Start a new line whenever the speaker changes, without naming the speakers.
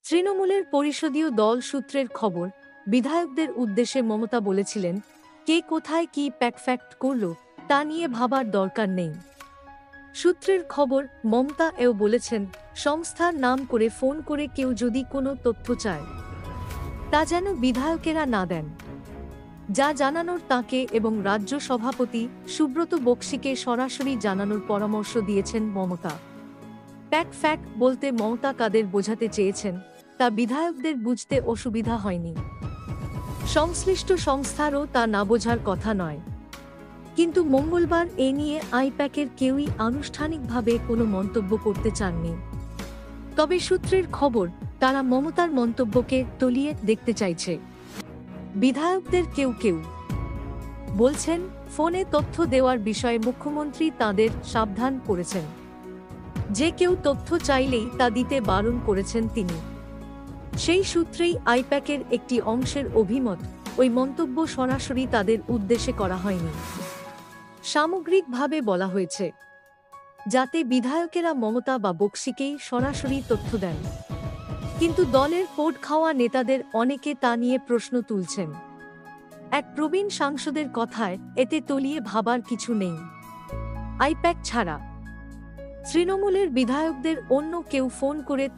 তৃণমূলের পরিষদীয় দল সূত্রের খবর, বিধায়কদের উদ্দেশ্যে মমতা বলেছিলেন, কে কোথায় কি প্যাকফ্যাক্ট করল তা নিয়ে ভাবার দরকার নেই। সূত্রের খবর, মমতা এও বলেছেন, সংস্থার নাম করে ফোন করে কেউ যদি কোনো তথ্য চায়, তা যেন বিধায়কেরা না দেন। যা জানানোর তাঁকে এবং রাজ্য সভাপতি সুব্রত বক্সিকে সরাসরি জানানোর পরামর্শ দিয়েছেন মমতা। প্যাকফ্যাক্ট বলতে মমতা কাদের বোঝাতে চেয়েছেন তা বিধায়কদের বুঝতে অসুবিধা হয়নি। সংশ্লিষ্ট সংস্থারও তা না বোঝার কথা নয়। কিন্তু মঙ্গলবার এ নিয়ে আইপ্যাকের কেউই আনুষ্ঠানিকভাবে কোনো মন্তব্য করতে চাননি। তবে সূত্রের খবর, তারা মমতার মন্তব্যকে তলিয়ে দেখতে চাইছে। বিধায়কদের কেউ কেউ বলছেন, ফোনে তথ্য দেওয়ার বিষয়ে মুখ্যমন্ত্রী তাঁদের সাবধান করেছেন। যে কেউ তথ্য চাইলেই তা দিতে বারণ করেছেন তিনি। সেই সূত্রেই আইপ্যাকের একটি অংশের অভিমত, ওই মন্তব্য সরাসরি তাদের উদ্দেশ্যে করা হয়নি। সামগ্রিকভাবে বলা হয়েছে, যাতে বিধায়কেরা মমতা বা বক্সিকেই সরাসরি তথ্য দেন। কিন্তু দলের পোট খাওয়া নেতাদের অনেকে তা নিয়ে প্রশ্ন তুলছেন। এক প্রবীণ সাংসদের কথায়, এতে তলিয়ে ভাবার কিছু নেই। আইপ্যাক ছাড়া তৃণমূলের বিধায়কদের অন্য কেউ ফোন করে